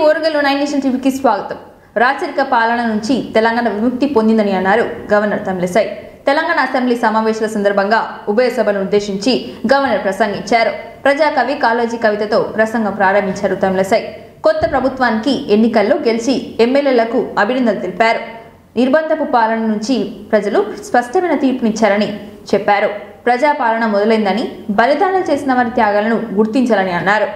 Orugallu 9 nation టీవీకి స్వాగతం. రాచరిక పాలన నుంచి తెలంగాణ విముక్తి పొందిందని అన్నారు గవర్నర్ తమిళిసై. తెలంగాణ అసెంబ్లీ సమావేశాల సందర్భంగా ఉభయ సభలను ఉద్దేశించి గవర్నర్ ప్రసంగించారు. ప్రజాకవి కాళోజీ కవితతో ప్రసంగం ప్రారంభించారు తమిళిసై. కొత్త ప్రభుత్వానికి ఎన్నికల్లో గెలిచి ఎమ్మెల్యేలకు అభినందనలు తెలిపారు. నిర్బంధపు పాలన నుంచి ప్రజలు స్పష్టమైన తీర్పునిచ్చారని చెప్పారు. ప్రజాపాలన మొదలైందని, బలిదానాలు చేసిన వారి త్యాగాలను గుర్తించాలని అన్నారు.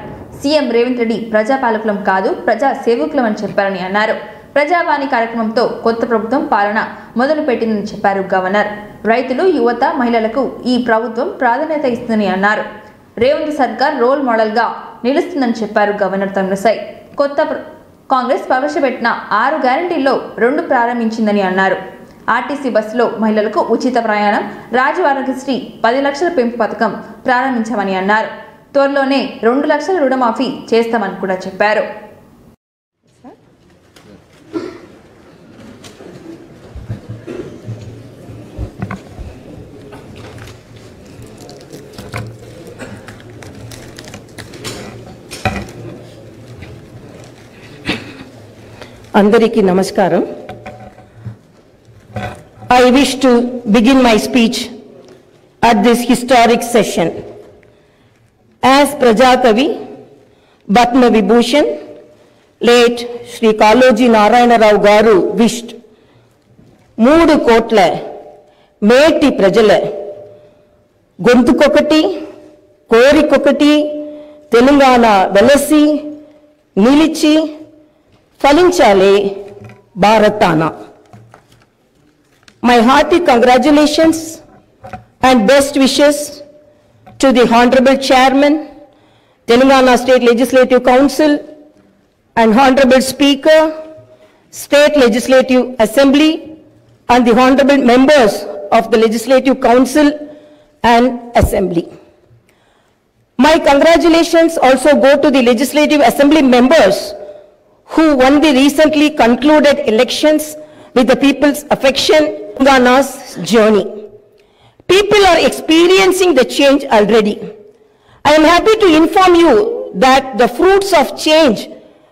సీఎం రేవంత్ రెడ్డి ప్రజాపాలకులం కాదు, ప్రజా సేవకులం అని చెప్పారని అన్నారు. ప్రజావాణి కార్యక్రమంతో కొత్త ప్రభుత్వం పాలన మొదలు పెట్టిందని చెప్పారు గవర్నర్. రైతులు, యువత, మహిళలకు ఈ ప్రభుత్వం ప్రాధాన్యత ఇస్తుందని అన్నారు. రేవంత్ సర్కార్ రోల్ మోడల్ గా నిలుస్తుందని చెప్పారు గవర్నర్ తమిళిసై. కొత్త కాంగ్రెస్ ప్రవేశపెట్టిన 6 గ్యారంటీల్లో 2 ప్రారంభించిందని అన్నారు. ఆర్టీసీ బస్సులో మహిళలకు ఉచిత ప్రయాణం, రాజీవ్ ఆరోగ్యశ్రీ 10 లక్షల పెంపు పథకం ప్రారంభించామని అన్నారు. త్వరలోనే 2 లక్షల రుణమాఫీ చేస్తామని కూడా చెప్పారు. అందరికీ నమస్కారం. I wish to begin my speech at this historic session. As Prajakavi, Batma Vibhushan, late Shri Kaloji Narayana Rao Garu wished, 3 కోట్ల మేటి ప్రజల గొంతుకొకటి, కోరికొకటి, తెలంగాణ వెలసి నిలిచి ఫలించాలి భారతాన. My hearty congratulations and best wishes to the Honorable Chairman, Telangana State Legislative Council, and Honorable Speaker, State Legislative Assembly, and the Honorable members of the Legislative Council and Assembly. My congratulations also go to the Legislative Assembly members who won the recently concluded elections with the people's affection, Telangana's journey. People are experiencing the change already. I am happy to inform you that the fruits of change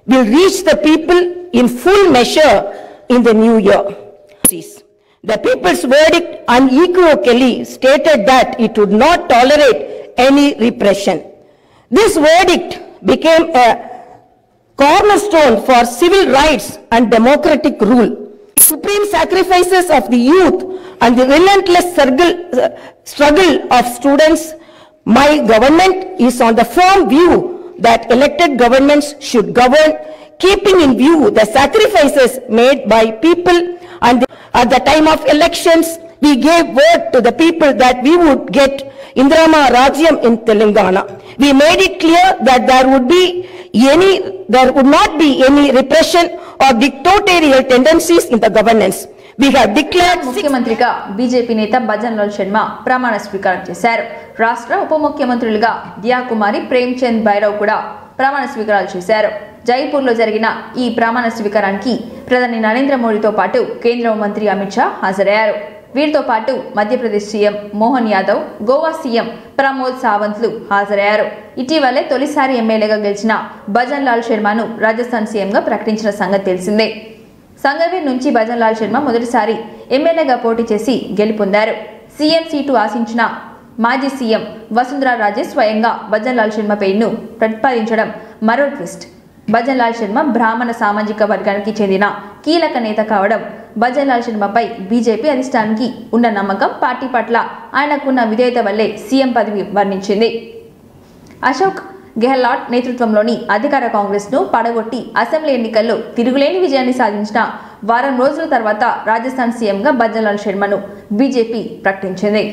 will reach the people in full measure in the new year. The people's verdict unequivocally stated that it would not tolerate any repression. This verdict became a cornerstone for civil rights and democratic rule. Supreme sacrifices of the youth and the relentless struggle of students, my government is on the firm view that elected governments should govern, keeping in view the sacrifices made by people, and at the time of elections, we gave word to the people that we would get Indrama Rajyam in Telangana. We made it clear that there would not be any repression or dictatorial tendencies in the governance. We have declared ముఖ్యమంత్రిగా BJP నేత భజన్ లాల్ శర్మ ప్రమాణ స్వీకారం చేశారు. రాష్ట్ర ఉప ముఖ్యమంత్రులుగా దియా కుమారి, ప్రేమ్ చంద్ భైరవ్ కూడా ప్రమాణ స్వీకారాలు చేశారు. జైపూర్లో జరిగిన ఈ ప్రమాణ స్వీకారానికి ప్రధాని నరేంద్ర మోడీతో పాటు కేంద్ర మంత్రి అమిత్ షా హాజరయ్యారు. వీరితో పాటు మధ్యప్రదేశ్ సీఎం మోహన్ యాదవ్, గోవా సీఎం ప్రమోద్ సావంత్లు హాజరయ్యారు. ఇటీవలే తొలిసారి ఎమ్మెల్యేగా గెలిచిన భజన్ లాల్ శర్మను రాజస్థాన్ సీఎంగా ప్రకటించిన సంగతి తెలిసిందే. సంగవీర్ నుంచి భజన్ లాల్ శర్మ మొదటిసారి ఎమ్మెల్యేగా పోటీ చేసి గెలుపొందారు. సీఎం సీటు ఆశించిన మాజీ సీఎం వసుంధరా రాజే స్వయంగా భజన్ లాల్ శర్మ పేరును ప్రతిపాదించడం మరో ట్విస్ట్. భజన్ లాల్ శర్మ బ్రాహ్మణ సామాజిక వర్గానికి చెందిన కీలక నేత కావడం, భజన్ లాల్ శర్మపై బీజేపీ అధిష్టానానికి ఉన్న నమ్మకం, పార్టీ పట్ల ఆయనకున్న విధేయత వల్లే సీఎం పదవి వర్ణించింది. అశోక్ గెహ్లాట్ నేతృత్వంలోని అధికార కాంగ్రెస్ ను పడగొట్టి అసెంబ్లీ ఎన్నికల్లో తిరుగులేని విజయాన్ని సాధించిన వారం రోజుల తర్వాత రాజస్థాన్ సీఎంగా భజన్ లాల్ శర్మను బీజేపీ ప్రకటించింది.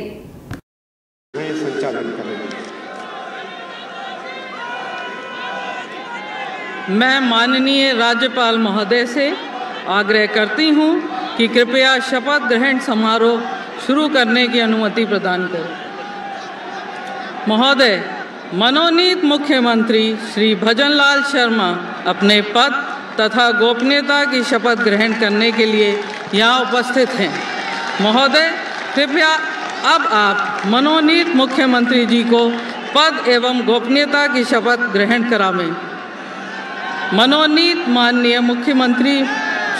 मैं माननीय राज्यपाल महोदय से आग्रह करती हूं कि कृपया शपथ ग्रहण समारोह शुरू करने की अनुमति प्रदान करें। महोदय, मनोनीत मुख्यमंत्री श्री भजन लाल शर्मा अपने पद तथा गोपनीयता की शपथ ग्रहण करने के लिए यहाँ उपस्थित हैं। महोदय, कृपया अब आप मनोनीत मुख्यमंत्री जी को पद एवं गोपनीयता की शपथ ग्रहण करावें। मनोनीत माननीय मुख्यमंत्री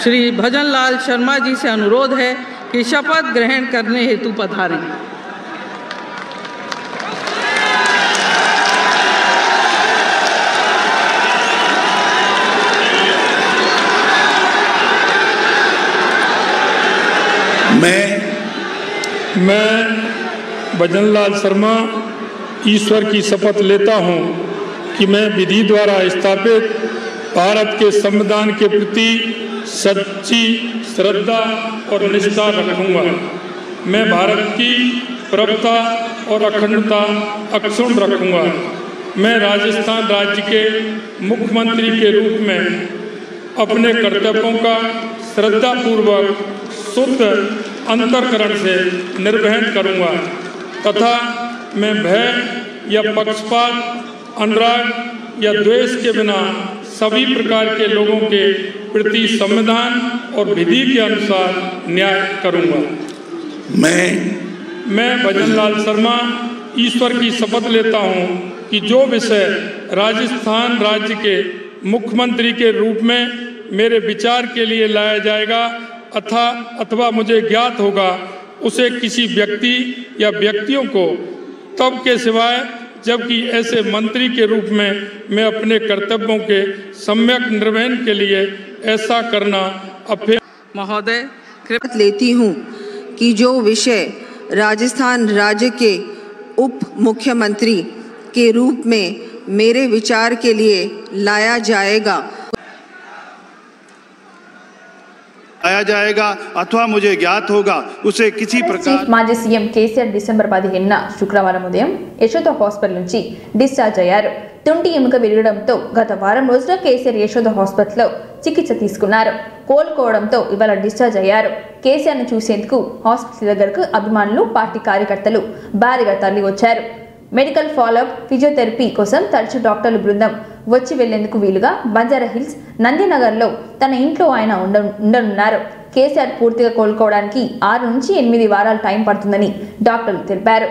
श्री भजनलाल शर्मा जी से अनुरोध है कि शपथ ग्रहण करने हेतु पधारें। मैं भजनलाल शर्मा ईश्वर की शपथ लेता हूं कि मैं विधि द्वारा स्थापित भारत के संविधान के प्रति सच्ची श्रद्धा और निष्ठा रखूंगा। मैं भारत की प्रभुता और अखंडता अक्षुण्ण रखूंगा। मैं राजस्थान राज्य के मुख्यमंत्री के रूप में अपने कर्तव्यों का श्रद्धापूर्वक शुद्ध अंतःकरण से निर्वहन करूंगा तथा मैं भय या पक्षपात, अनुराग या द्वेष के बिना सभी प्रकार के लोगों के प्रति संविधान और विधि के अनुसार न्याय करूंगा। मैं भजनलाल शर्मा ईश्वर की शपथ लेता हूं कि जो विषय राजस्थान राज्य के मुख्यमंत्री के रूप में मेरे विचार के लिए लाया जाएगा अथवा मुझे ज्ञात होगा, उसे किसी व्यक्ति या व्यक्तियों को तब के सिवाय जबकि ऐसे मंत्री के रूप में मैं अपने कर्तव्यों के सम्यक निर्वहन के लिए ऐसा करना महोदय कृपया लेती हूँ कि जो विषय राजस्थान राज्य के उप मुख्यमंत्री के रूप में मेरे विचार के लिए लाया जाएगा अथवा मुझे ज्ञात होगा, उसे किसी प्रकार। మాజీ సీఎం కేసీఆర్ డిసెంబర్ 15న శుక్రవారం ఉదయం యశోద హాస్పిటల్ నుంచి డిశ్చార్జ్ అయ్యారు. తుంటి ఎముక విరగడంతో గత వారం రోజుల కేసీఆర్ యశోద హాస్పిటల్లో చికిత్స తీసుకున్నారు. కోలుకోవడంతో ఇవాళ డిశ్చార్జ్ అయ్యారు. కేసీఆర్ను చూసేందుకు హాస్పిటల్ దగ్గరకు అభిమానులు, పార్టీ కార్యకర్తలు భారీగా తరలి వచ్చారు. మెడికల్ ఫాలోఅప్, ఫిజియోథెరపీ కోసం తరచు డాక్టర్ల బృందం వచ్చి వెళ్లేందుకు వీలుగా బంజారా హిల్స్, నందినగర్లో తన ఇంట్లో ఆయన ఉండనున్నారు. కేసీఆర్ పూర్తిగా కోలుకోవడానికి 6 నుంచి 8 వారాలు టైం పడుతుందని డాక్టర్లు తెలిపారు.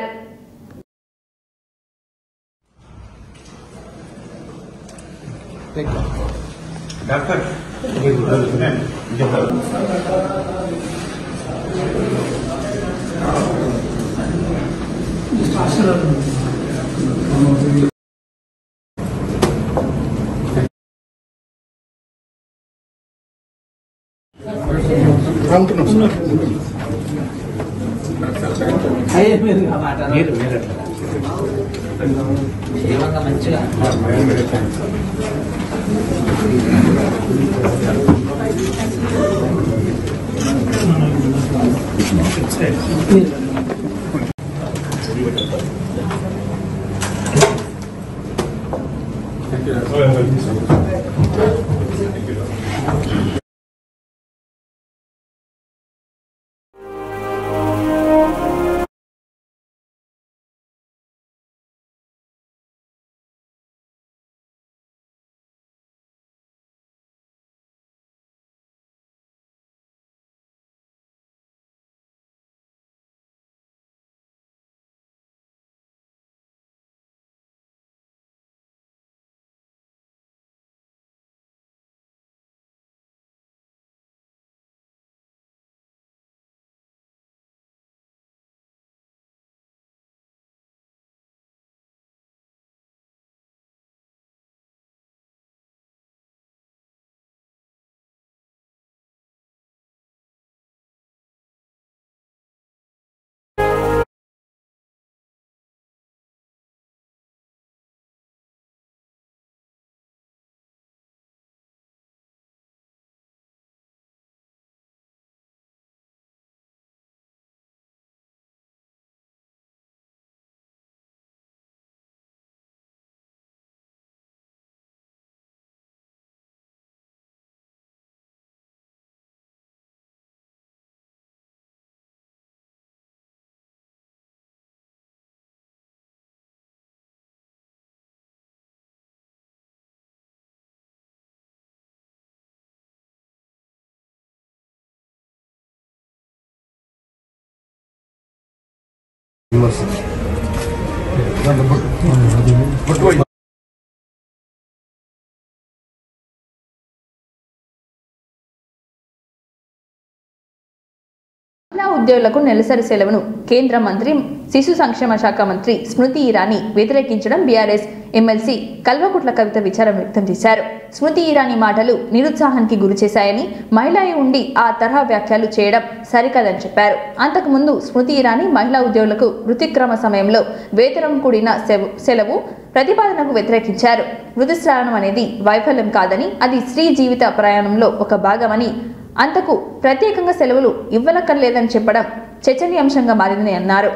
మహిళా ఉద్యోగులకు నెలసరి సెలవును కేంద్ర మంత్రి శిశు సంక్షేమ శాఖ మంత్రి స్మృతి ఇరానీ వ్యతిరేకించడం బీఆర్ఎస్ ఎమ్మెల్సీ కల్వకుట్ల కవిత విచారం వ్యక్తం చేశారు. స్మృతి ఇరానీ మాటలు నిరుత్సాహానికి గురి చేశాయని, మహిళ ఉండి ఆ తరహా వ్యాఖ్యలు చేయడం సరికాదని చెప్పారు. అంతకుముందు స్మృతి ఇరానీ మహిళా ఉద్యోగులకు ఋతుక్రమ సమయంలో వేతనం కూడిన సెలవు ప్రతిపాదనకు వ్యతిరేకించారు. ఋతుస్రావణం అనేది వైఫల్యం కాదని, అది స్త్రీ జీవిత ప్రయాణంలో ఒక భాగమని, అంతకు ప్రత్యేకంగా సెలవులు ఇవ్వనక్కర్లేదని చెప్పడం చర్చనీయాంశంగా మారిందని అన్నారు.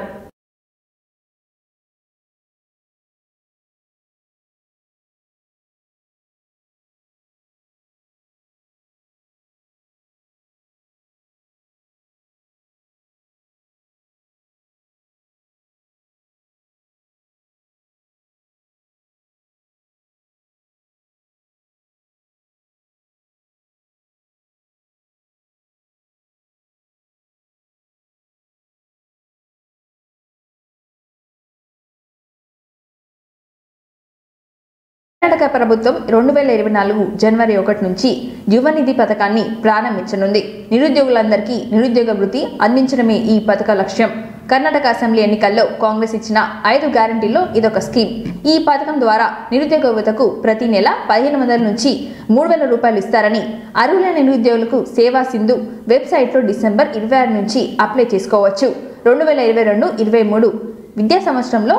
కర్ణాటక ప్రభుత్వం 2024 జనవరి 1 నుంచి యువ నిధి పథకాన్ని ప్రారంభించనుంది. నిరుద్యోగులందరికీ నిరుద్యోగ వృత్తి అందించడమే ఈ పథక లక్ష్యం. కర్ణాటక అసెంబ్లీ ఎన్నికల్లో కాంగ్రెస్ ఇచ్చిన 5 గ్యారంటీల్లో ఇదొక స్కీమ్. ఈ పథకం ద్వారా నిరుద్యోగ యువతకు ప్రతి నెల 1500 నుంచి 3000 రూపాయలు ఇస్తారని, అర్హులైన నిరుద్యోగులకు సేవా సింధు వెబ్సైట్లో డిసెంబర్ 26 నుంచి అప్లై చేసుకోవచ్చు. 2022-23 విద్యా సంవత్సరంలో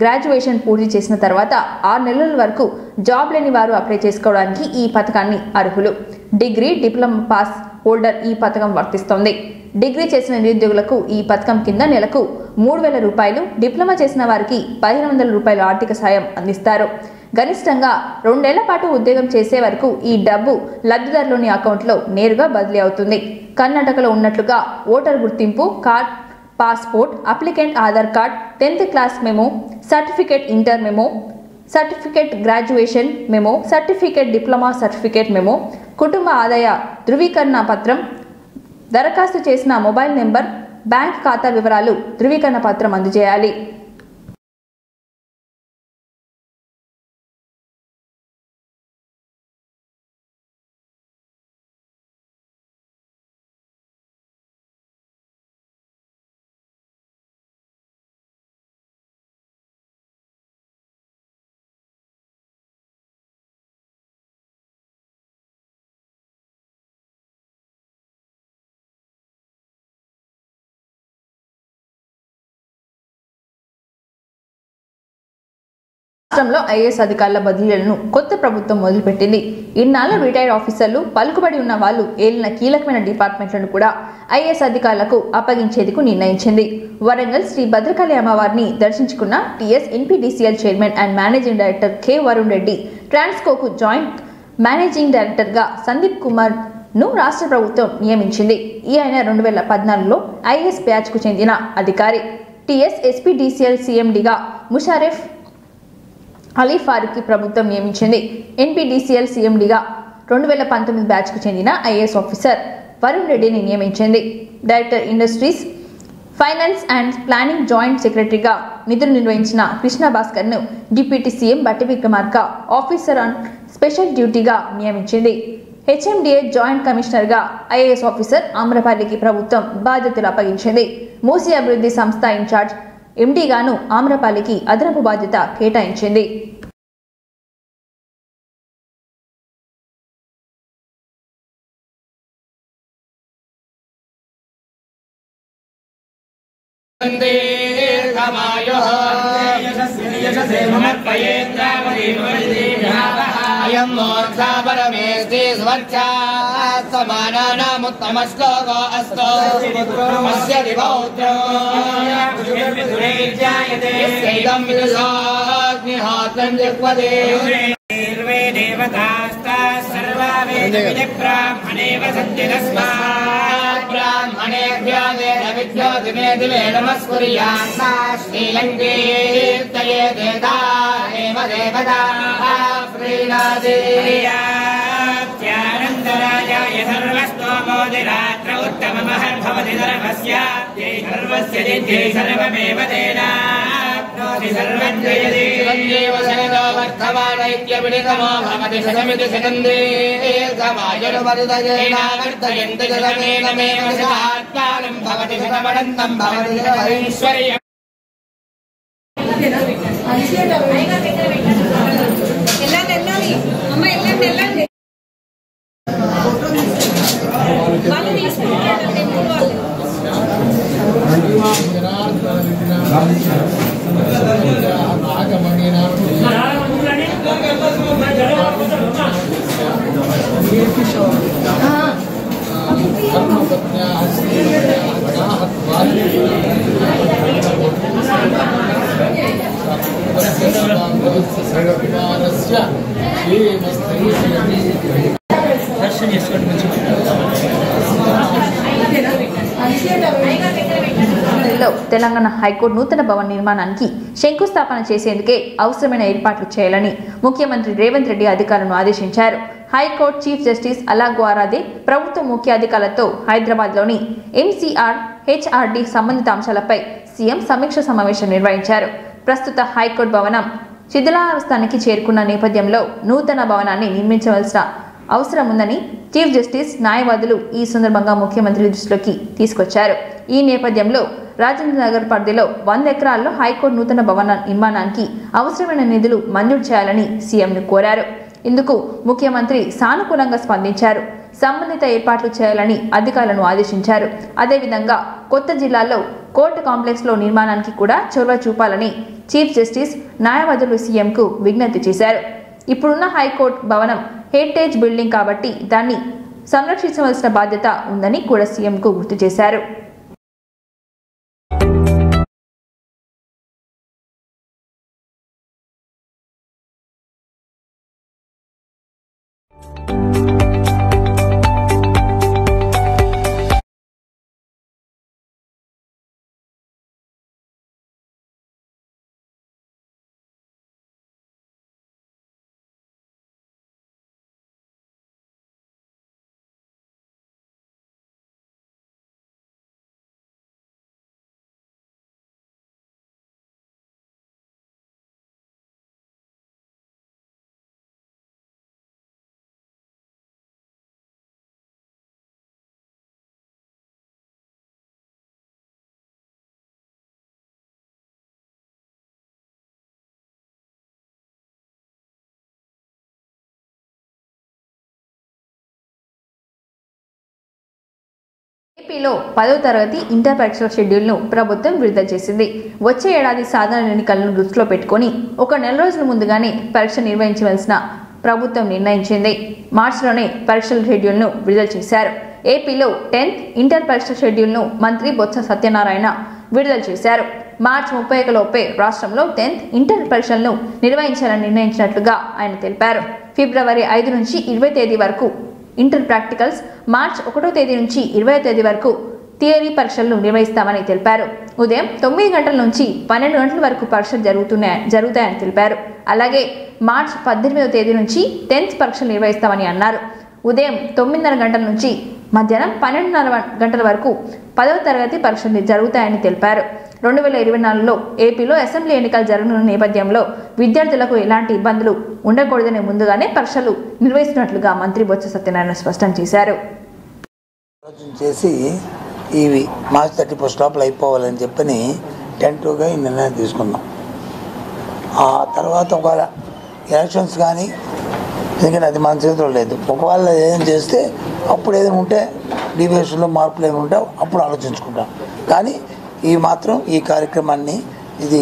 గ్రాడ్యుయేషన్ పూర్తి చేసిన తర్వాత 6 నెలల వరకు జాబ్ లేని వారు అప్లై చేసుకోవడానికి ఈ పథకాన్ని అర్హులు. డిగ్రీ, డిప్లొమా పాస్ హోల్డర్ ఈ పథకం వర్తిస్తోంది. డిగ్రీ చేసిన నిరుద్యోగులకు ఈ పథకం కింద నెలకు 3000 రూపాయలు, డిప్లొమా చేసిన వారికి 1500 రూపాయల ఆర్థిక సాయం అందిస్తారు. గరిష్టంగా 2 ఏళ్ల పాటు ఉద్యోగం చేసే వరకు ఈ డబ్బు లబ్ధిదారులోని అకౌంట్లో నేరుగా బదిలీ అవుతుంది. కర్ణాటకలో ఉన్నట్లుగా ఓటర్ గుర్తింపు card, passport, applicant Aadhaar card, 10th class memo, certificate inter memo, certificate graduation memo, certificate diploma certificate memo, కుటుంబ ఆదాయ ధృవీకరణ పత్రం, దరఖాస్తు చేసిన మొబైల్ నెంబర్, బ్యాంక్ ఖాతా వివరాలు, ధృవీకరణ పత్రం అందజేయాలి. రాష్ట్రంలో ఐఏఎస్ అధికారుల బదిలీలను కొత్త ప్రభుత్వం మొదలుపెట్టింది. ఇన్నాళ్ళు రిటైర్డ్ ఆఫీసర్లు, పలుకుబడి ఉన్న వాళ్ళు ఏలిన కీలకమైన డిపార్ట్మెంట్లను కూడా ఐఏఎస్ అధికారులకు అప్పగించేందుకు నిర్ణయించింది. వరంగల్ శ్రీ భద్రకాళి అమ్మవారిని దర్శించుకున్న TS NPDCL chairman and managing director K Varun Reddy ట్రాన్స్కోకు జాయింట్ మేనేజింగ్ డైరెక్టర్గా సందీప్ కుమార్ ను రాష్ట్ర ప్రభుత్వం నియమించింది. ఈయన 2014లో ఐఏఎస్ బ్యాచ్కు చెందిన అధికారి. టీఎస్ ఎస్పీడీసీఎల్ సీఎండీగా ముషారెఫ్ అలీ ఫారూక్ ప్రభుత్వం నియమించింది. ఎన్పీడీసీఎల్ సీఎండీగా 2019 బ్యాచ్కు చెందిన ఐఏఎస్ ఆఫీసర్ వరుణ్ రెడ్డిని నియమించింది. Director industries, finance and planning joint సెక్రటరీగా విధులు నిర్వహించిన కృష్ణ భాస్కర్ను డిప్యూటీ సీఎం బట్టి విక్రమార్క ఆఫీసర్ ఆన్ స్పెషల్ డ్యూటీగా నియమించింది. హెచ్ఎండిఏ జాయింట్ కమిషనర్గా ఐఏఎస్ ఆఫీసర్ ఆమ్రపాలికి ప్రభుత్వం బాధ్యతలు అప్పగించింది. మూసీ అభివృద్ధి సంస్థ ఇన్ఛార్జ్ ఎండీగాను ఆమ్రపాలికి అదనపు బాధ్యత కేటాయించింది. అయం మోక్షా పరమేష్టి స్వర్చా సమానానాముత్తమ శ్లోకో అస్తో అస్య దివౌత్రం యస్యైదం విదుషాగ్నిహోత్రం జిహ్వతే సర్వే దేవతాస్తాః సర్వా వేద బ్రాహ్మణే వసంతి తస్మాత్ బ్రాహ్మణేభ్యో వేద విద్యో దిమే దిమే నమస్కుర్యాత్ శ్రీలంకేత్తయే దేవతా ఏవ దేవతా ्यानन्दराजाय सर्वस्तोमोदिरात्र उत्तममहर्भवति सर्वस्य सर्वस्य जिद्यै सर्वमेव तेनाप्नोति शतमानोति सर्वं जयति चिरञ्जीव शरदो वर्धमान इत्यभिनितमो भवति शतमिति शतन्दीर्घमायुर्वर्धयेन वर्धयन्ति शतमेनमेव शतात्मानं भवति शतमनन्तं भवति शतैश्वर्यम् తెలంగాణ హైకోర్టు నూతన భవన నిర్మాణానికి శంకుస్థాపన చేసేందుకే అవసరమైన ఏర్పాట్లు చేయాలని ముఖ్యమంత్రి రేవంత్ రెడ్డి అధికారులను ఆదేశించారు. హైకోర్టు చీఫ్ జస్టిస్ అలాగ్ వారాదే ప్రభుత్వ ముఖ్య అధికారులతో హైదరాబాద్లోని ఎంసీఆర్ హెచ్ఆర్డీ సంబంధిత అంశాలపై సీఎం సమీక్ష సమావేశం నిర్వహించారు. ప్రస్తుత హైకోర్టు భవనం శిథిలావస్థానికి చేరుకున్న నేపథ్యంలో నూతన భవనాన్ని నిర్మించవలసిన అవసరం ఉందని చీఫ్ జస్టిస్ న్యాయవాదులు ఈ సందర్భంగా ముఖ్యమంత్రి దృష్టిలోకి తీసుకొచ్చారు. ఈ నేపథ్యంలో రాజేంద్ర నగర్ పరిధిలో 100 ఎకరాల్లో హైకోర్టు నూతన భవన నిర్మాణానికి అవసరమైన నిధులు మంజూరు చేయాలని సీఎంను కోరారు. ఇందుకు ముఖ్యమంత్రి సానుకూలంగా స్పందించారు. సంబంధిత ఏర్పాట్లు చేయాలని అధికారులను ఆదేశించారు. అదేవిధంగా కొత్త జిల్లాల్లో కోర్టు కాంప్లెక్స్లో నిర్మాణానికి కూడా చొరవ చూపాలని చీఫ్ జస్టిస్ న్యాయవాదులు సీఎంకు విజ్ఞప్తి చేశారు. ఇప్పుడున్న హైకోర్టు భవనం హెరిటేజ్ బిల్డింగ్ కాబట్టి దాన్ని సంరక్షించవలసిన బాధ్యత ఉందని కూడా సీఎంకు గుర్తు చేశారు. ఏపీలో 10వ తరగతి ఇంటర్ పరీక్షల షెడ్యూల్ను ప్రభుత్వం విడుదల చేసింది. వచ్చే ఏడాది సాధారణ ఎన్నికలను దృష్టిలో పెట్టుకుని 1 నెల రోజుల ముందుగానే పరీక్ష నిర్వహించవలసిన ప్రభుత్వం నిర్ణయించింది. మార్చిలోనే పరీక్షల షెడ్యూల్ను విడుదల చేశారు. ఏపీలో 10th ఇంటర్ పరీక్షల షెడ్యూల్ను మంత్రి బొత్స సత్యనారాయణ విడుదల చేశారు. మార్చి 31 లోపే రాష్ట్రంలో 10th ఇంటర్ పరీక్షలను నిర్వహించాలని నిర్ణయించినట్లుగా ఆయన తెలిపారు. ఫిబ్రవరి 5 నుంచి 20 తేదీ వరకు ఇంటర్ ప్రాక్టికల్స్, మార్చి 1వ తేదీ నుంచి 20వ తేదీ వరకు థియరీ పరీక్షలను నిర్వహిస్తామని తెలిపారు. ఉదయం 9 గంటల నుంచి 12 గంటల వరకు పరీక్షలు జరుగుతాయని తెలిపారు. అలాగే మార్చి 18వ తేదీ నుంచి 10th పరీక్షలు నిర్వహిస్తామని అన్నారు. ఉదయం 9:30 గంటల నుంచి మధ్యాహ్నం 12:30 గంటల వరకు 10వ తరగతి పరీక్షలు జరుగుతాయని తెలిపారు. 2024లో ఏపీలో అసెంబ్లీ ఎన్నికలు జరగనున్న నేపథ్యంలో విద్యార్థులకు ఎలాంటి ఇబ్బందులు ఉండకూడదని ముందుగానే పరీక్షలు నిర్వహిస్తున్నట్లుగా మంత్రి బొత్స సత్యనారాయణ స్పష్టం చేశారు. ఇవి మార్చి 31 లోపల అయిపోవాలని చెప్పని టెంటివ్గా ఈ నిర్ణయం తీసుకున్నాం. ఆ తర్వాత ఒకవేళ ఎలక్షన్స్ కానీ, ఎందుకంటే అది మన చేతిలో లేదు, ఒకవేళ ఏదైనా చేస్తే అప్పుడు ఏదైనా ఉంటే డీవియేషన్లో మార్పులు ఏమి ఉంటే అప్పుడు ఆలోచించుకుంటాం. కానీ ఈ మాత్రం ఈ కార్యక్రమాన్ని ఇది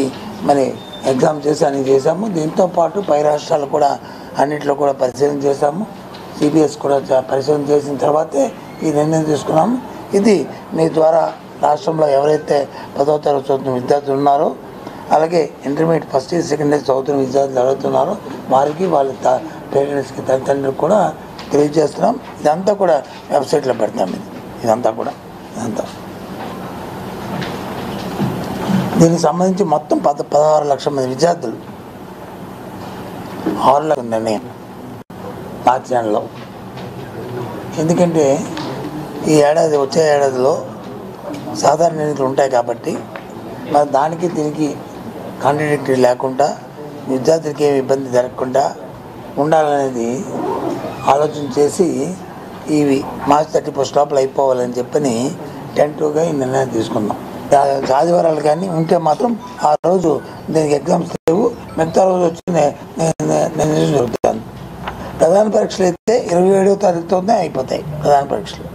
మరి ఎగ్జామ్ చేసి అన్ని చేశాము. దీంతో పాటు పై రాష్ట్రాలు కూడా అన్నింటిలో కూడా పరిశీలన చేశాము. సిబిఎస్ కూడా పరిశీలన చేసిన తర్వాతే ఈ నిర్ణయం తీసుకున్నాము. ఇది మీ ద్వారా రాష్ట్రంలో ఎవరైతే 10వ తరగతి చదువుతున్న విద్యార్థులు ఉన్నారో, అలాగే intermediate first year second year చదువుతున్న విద్యార్థులు ఎవరైతున్నారో వారికి వాళ్ళ పేరెంట్స్కి తల్లిదండ్రులకు కూడా తెలియజేస్తున్నాం. ఇదంతా కూడా వెబ్సైట్లో పెడతాం. ఇదంతా దీనికి సంబంధించి మొత్తం 16 లక్షల మంది విద్యార్థులు 6 లక్షల నిర్ణయం మార్చి నెలలో. ఎందుకంటే ఈ ఏడాది వచ్చే ఏడాదిలో సాధారణ ఎన్నికలు ఉంటాయి కాబట్టి మరి దానికి దీనికి కాంట్రడిక్టరీ లేకుండా విద్యార్థులకి ఏమి ఇబ్బంది జరగకుండా ఉండాలనేది ఆలోచన చేసి ఇవి మార్చి 31 లోపల అయిపోవాలని చెప్పని టెంటివ్గా ఈ నిర్ణయం తీసుకున్నాం. ఆదివారాలు కానీ ఉంటే మాత్రం ఆ రోజు దీనికి ఎగ్జామ్స్ లేవు, మిగతా రోజు వచ్చి నేను జరుగుతాను. ప్రధాన పరీక్షలు అయితే 27వ తారీఖుతోనే అయిపోతాయి ప్రధాన పరీక్షలు.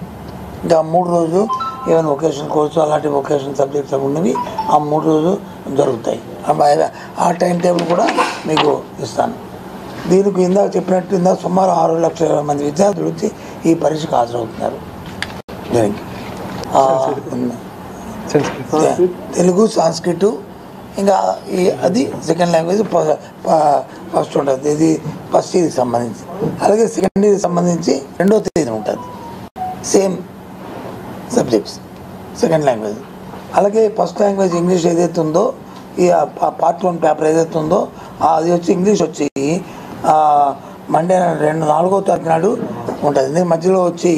ఇంకా 3 రోజులు ఈవెన్ వొకేషనల్ కోర్సు అలాంటి వొకేషనల్ సబ్జెక్ట్స్ ఉన్నవి ఆ 3 రోజులు జరుగుతాయి. ఆ టైం టేబుల్ కూడా మీకు ఇస్తాను. దీనికి ఇందాక చెప్పినట్టు సుమారు 6 లక్షల మంది విద్యార్థులు వచ్చి ఈ పరీక్షకు హాజరవుతున్నారు. దీనికి తెలుగు, సంస్కృత్, ఇంకా అది సెకండ్ లాంగ్వేజ్ ఫస్ట్ ఉంటుంది. ఇది ఫస్ట్ ఇయర్కి సంబంధించి. అలాగే సెకండ్ ఇయర్కి సంబంధించి 2వ తేదీన ఉంటుంది సేమ్ సబ్జెక్ట్స్ సెకండ్ లాంగ్వేజ్. అలాగే ఫస్ట్ లాంగ్వేజ్ ఇంగ్లీష్ ఏదైతే ఉందో ఈ పార్ట్ 1 పేపర్ ఏదైతే ఉందో అది వచ్చి ఇంగ్లీష్ వచ్చి మండే 4వ తారీఖు నాడు ఉంటుంది. మధ్యలో వచ్చి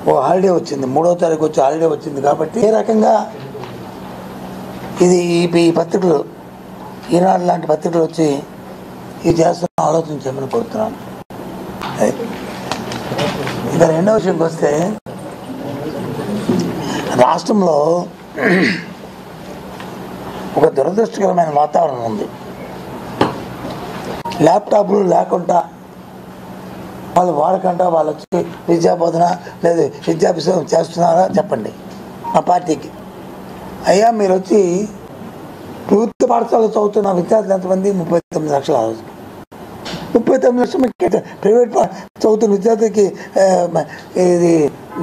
ఓ హాలిడే వచ్చింది, 3వ తారీఖు వచ్చి హాలిడే వచ్చింది. కాబట్టి ఏ రకంగా ఇది ఈ పత్రికలు ఈనాడు లాంటి పత్రికలు వచ్చి ఇది చేస్తున్న ఆలోచన చేయమని కోరుతున్నాను. ఇక రెండవ విషయంకి వస్తే రాష్ట్రంలో ఒక దురదృష్టకరమైన వాతావరణం ఉంది. ల్యాప్టాప్లు లేకుండా వాళ్ళు వాడకుండా వాళ్ళు వచ్చి విద్యాబోధన లేదు విద్యాభ్యాసం చేస్తున్నారా చెప్పండి మా పార్టీకి. అయ్యా మీరు వచ్చి ప్రభుత్వ పాఠశాలలో చదువుతున్న విద్యార్థులు ఎంతమంది? 39 లక్షల. 39 లక్షలు ప్రైవేట్ చదువుతున్న విద్యార్థికి ఇది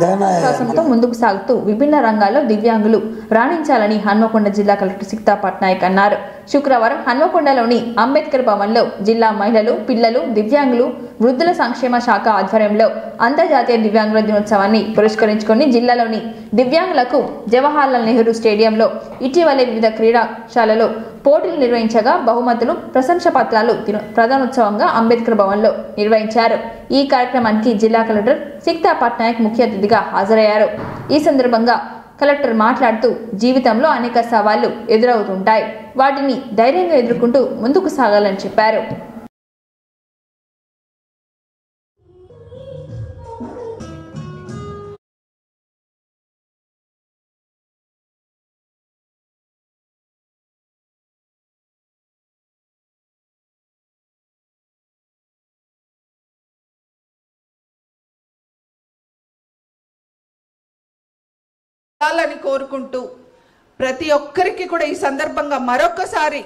విశ్వాసంతో ముందుకు సాగుతూ విభిన్న రంగాల్లో దివ్యాంగులు రాణించాలని హన్మకొండ జిల్లా కలెక్టర్ సిక్తా పట్నాయక్ అన్నారు. శుక్రవారం హన్మకొండలోని అంబేద్కర్ భవన్లో జిల్లా మహిళలు, పిల్లలు, దివ్యాంగులు, వృద్ధుల సంక్షేమ శాఖ ఆధ్వర్యంలో అంతర్జాతీయ దివ్యాంగుల దినోత్సవాన్ని పురస్కరించుకొని జిల్లాలోని దివ్యాంగులకు జవహర్లాల్ నెహ్రూ స్టేడియంలో ఇటీవలే వివిధ క్రీడాశాలలో పోటీలు నిర్వహించగా బహుమతులు, ప్రశంసా పత్రాలు ప్రధానోత్సవంగా అంబేద్కర్ భవన్లో నిర్వహించారు. ఈ కార్యక్రమానికి జిల్లా కలెక్టర్ సిక్తా పట్నాయక్ ముఖ్య అతిథిగా హాజరయ్యారు. ఈ సందర్భంగా కలెక్టర్ మాట్లాడుతూ జీవితంలో అనేక సవాళ్లు ఎదురవుతుంటాయి, వాటిని ధైర్యంగా ఎదుర్కొంటూ ముందుకు సాగాలని చెప్పారు. అని కోరుకుంటూ ప్రతి ఒక్కరికి కూడా ఈ సందర్భంగా మరొకసారి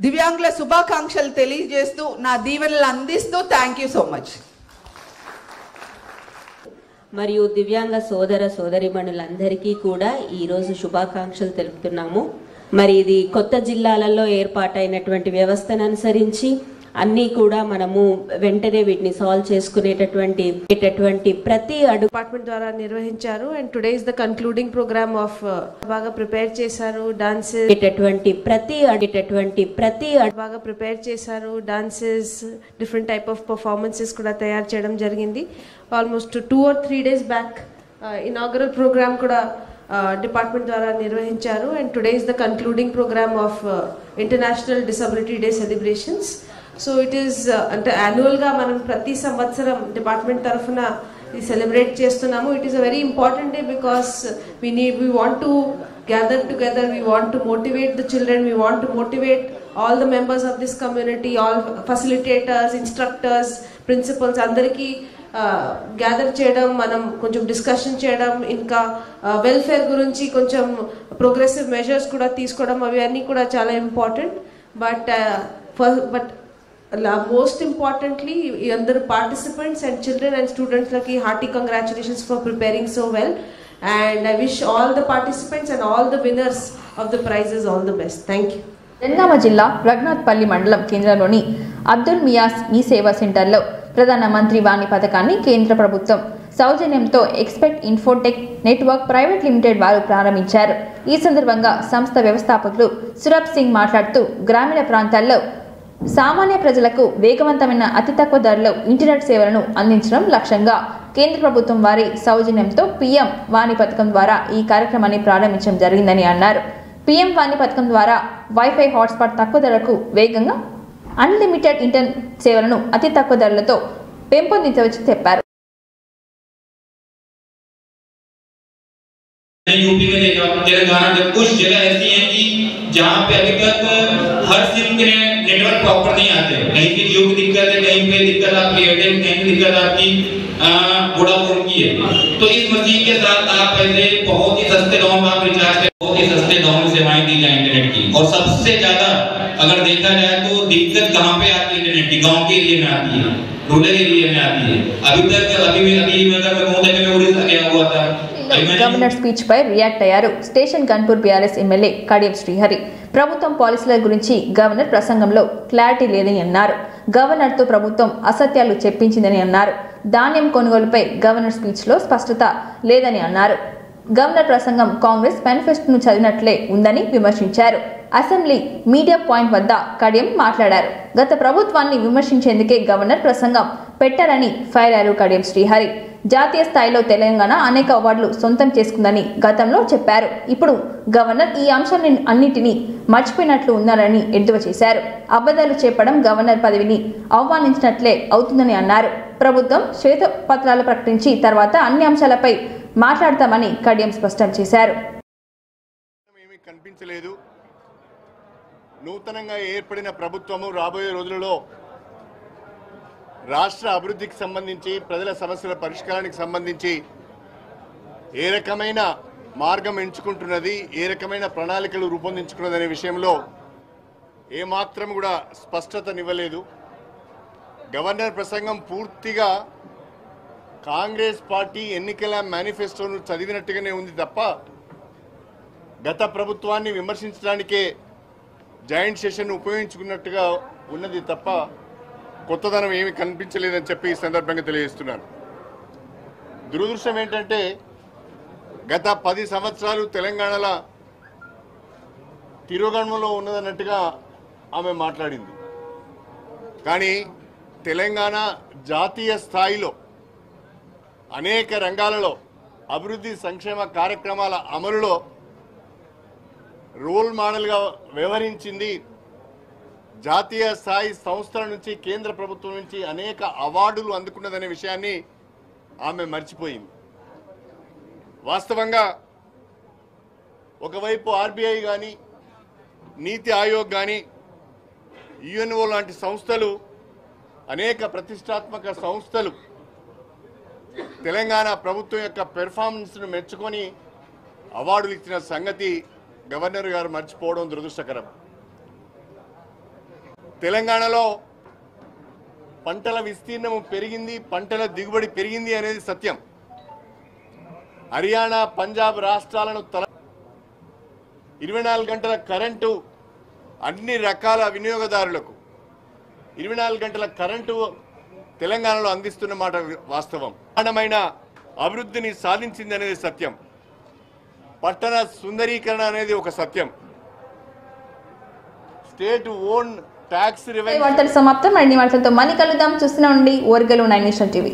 దివ్యాంగుల శుభాకాంక్షలు తెలియజేస్తూ నా దీవెనలు అందిస్తూ థ్యాంక్ యూ సో మచ్. మరియు దివ్యాంగ సోదర సోదరిమణులందరికీ కూడా ఈరోజు శుభాకాంక్షలు తెలుపుతున్నాము. మరి ఇది కొత్త జిల్లాలలో ఏర్పాటైనటువంటి వ్యవస్థను అనుసరించి అన్నీ కూడా మనము వెంటనే వీటిని సాల్వ్ చేసుకునేటటువంటి ప్రతి అడుగు డిపార్ట్మెంట్ ద్వారా నిర్వహించారు. And today is the concluding program of బాగా ప్రిపేర్ చేశారు. డాన్సెస్ బాగా ప్రిపేర్ చేశారు. Dances, different type of performances కూడా తయారు చేయడం జరిగింది. Almost 2 or 3 days back inaugural program కూడా డిపార్ట్మెంట్ ద్వారా నిర్వహించారు. And today is the concluding program of international disability day celebrations. So it is అంటే యాన్యువల్గా మనం ప్రతి సంవత్సరం డిపార్ట్మెంట్ తరఫున ఇది సెలబ్రేట్ చేస్తున్నాము. It is a very important day because we want to gather together, we want to motivate the children, we want to motivate all the members of this community, all facilitators, instructors, principals, అందరికీ gather చేయడం, మనం కొంచెం discussion చేయడం, ఇంకా welfare గురించి కొంచెం progressive measures కూడా తీసుకోవడం, అవి అన్నీ కూడా చాలా ఇంపార్టెంట్. బట్ most importantly, అందరు participants and children and students laki hearty congratulations for preparing so well, and I wish all the participants and all the winners of the prizes all the best. Thank you. Jangaon జిల్లా రఘునాథ్పల్లి మండలం కేంద్రంలోని అబ్దుల్ మియాస్ ఈ సేవా సెంటర్లో ప్రధానమంత్రి వాణి పథకాన్ని కేంద్ర ప్రభుత్వం సౌజన్యంతో expect Infotech network private limited వారు ప్రారంభించారు. ఈ సందర్భంగా సంస్థ వ్యవస్థాపకులు సురభ్ సింగ్ మాట్లాడుతూ గ్రామీణ ప్రాంతాల్లో సామాన్య ప్రజలకు వేగవంతమైన అతి తక్కువ ధరలో ఇంటర్నెట్ సేవలను అందించడం లక్ష్యంగా కేంద్ర ప్రభుత్వం వారి సౌజన్యంతో పీఎం వాణి పథకం ద్వారా ఈ కార్యక్రమాన్ని ప్రారంభించడం జరిగిందని అన్నారు. పీఎం వాణి పథకం ద్వారా వైఫై హాట్స్పాట్ తక్కువ ధరకు వేగంగా అన్లిమిటెడ్ ఇంటర్నెట్ సేవలను అతి తక్కువ ధరలతో పెంపొందించవచ్చని చెప్పారు. यूपी में तेलंगाना जब कुछ जगह ऐसी हैं कि जहाँ पे अभी तक हर सिम के नेटवर्क प्रॉपर नहीं आते, कहीं पे जियो की दिक्कत है, कहीं पे दिक्कत आपकी एयरटेल, कहीं पे दिक्कत आपकी वोडाफोन की है। तो इस मशीन के साथ आप पहले बहुत ही सस्ते दाम में आप रिचार्ज करें, बहुत ही सस्ते दाम में सेवाएं दी जाए इंटरनेट की। और सबसे ज्यादा अगर देखा जाए तो दिक्कत कहाँ पे आती है इंटरनेट की, गाँव के एरिया में आती है, रूरल एरिया में आती है। अभी अगर मैं कहूँ मैं उड़ीसा गया हुआ था, గవర్నర్ స్పీచ్ పై రియాక్ట్ అయ్యారు station Ghanpur BRS MLA Kadiyam Srihari. ప్రభుత్వం పాలసీల గురించి గవర్నర్ ప్రసంగంలో క్లారిటీ లేదని అన్నారు. గవర్నర్తో ప్రభుత్వం అసత్యాలు చెప్పించిందని అన్నారు. ధాన్యం కొనుగోలుపై గవర్నర్ స్పీచ్ లో స్పష్టత లేదని అన్నారు. గవర్నర్ ప్రసంగం కాంగ్రెస్ మేనిఫెస్టోను చదివినట్లే ఉందని విమర్శించారు. అసెంబ్లీ మీడియా పాయింట్ వద్ద కడియం మాట్లాడారు. గత ప్రభుత్వాన్ని విమర్శించేందుకే గవర్నర్ ప్రసంగం పెట్టారని ఫైర్ అయ్యారు కడియం శ్రీహరి. జాతీయ స్థాయిలో తెలంగాణ అనేక అవార్డులు సొంతం చేసుకుందని గతంలో చెప్పారు. ఇప్పుడు గవర్నర్ ఈ అంశాన్ని అన్నిటినీ మర్చిపోయినట్లు ఉన్నారని ఎద్దేవా చేశారు. అబద్ధాలు చెప్పడం గవర్నర్ పదవిని అవమానించినట్లే అవుతుందని అన్నారు. ప్రభుత్వం శ్వేతపత్రాలు ప్రకటించి తర్వాత అన్ని అంశాలపై మాట్లాడతామని కడియం స్పష్టం చేశారు. కనిపించలేదు. నూతనంగా ఏర్పడిన ప్రభుత్వము రాబోయే రోజులలో రాష్ట్ర అభివృద్ధికి సంబంధించి, ప్రజల సమస్యల పరిష్కారానికి సంబంధించి ఏ రకమైన మార్గం ఎంచుకుంటున్నది, ఏ రకమైన ప్రణాళికలు రూపొందించుకున్నదనే విషయంలో ఏమాత్రం కూడా స్పష్టతనివ్వలేదు. గవర్నర్ ప్రసంగం పూర్తిగా కాంగ్రెస్ పార్టీ ఎన్నికల మేనిఫెస్టోను చదివినట్టుగానే ఉంది తప్ప గత ప్రభుత్వాన్ని విమర్శించడానికే జాయింట్ సెషన్ ఉపయోగించుకున్నట్టుగా ఉన్నది తప్ప కొత్తదనం ఏమీ కనిపించలేదని చెప్పి ఈ సందర్భంగా తెలియజేస్తున్నాను. దురదృష్టం ఏంటంటే గత 10 సంవత్సరాలు తెలంగాణలో తిరోగమనంలో ఉన్నదన్నట్టుగా ఆమె మాట్లాడింది. కానీ తెలంగాణ జాతీయ స్థాయిలో అనేక రంగాలలో అభివృద్ధి సంక్షేమ కార్యక్రమాల అమలులో రోల్ మోడల్గా వ్యవహరించింది. జాతీయ స్థాయి సంస్థల నుంచి, కేంద్ర ప్రభుత్వం నుంచి అనేక అవార్డులు అందుకున్నదనే విషయాన్ని ఆమె మర్చిపోయింది. వాస్తవంగా ఒకవైపు ఆర్బీఐ కానీ, నీతి ఆయోగ్ కానీ, యుఎన్ఓ లాంటి సంస్థలు, అనేక ప్రతిష్టాత్మక సంస్థలు తెలంగాణ ప్రభుత్వం యొక్క పెర్ఫార్మెన్స్ను మెచ్చుకొని అవార్డులు ఇచ్చిన సంగతి గవర్నర్ గారు మర్చిపోవడం దురదృష్టకరం. తెలంగాణలో పంటల విస్తీర్ణము పెరిగింది, పంటల దిగుబడి పెరిగింది అనేది సత్యం. హర్యానా, పంజాబ్ రాష్ట్రాలను 24 గంటల కరెంటు అన్ని రకాల వినియోగదారులకు 24 గంటల కరెంటు తెలంగాణలో అందిస్తున్న మాట వాస్తవం. ప్రధానమైన అభివృద్ధిని సాధించింది అనేది సత్యం. పట్టణ సుందరీకరణ అనేది ఒక సత్యం. State own tax revenue. వార్తలు సమాప్తం. మరిన్ని వార్తలతో మళ్ళీ కలుద్దాం. చూస్తూనే ఉండండి ఓర్గలు 9 నేషన్ టీవీ.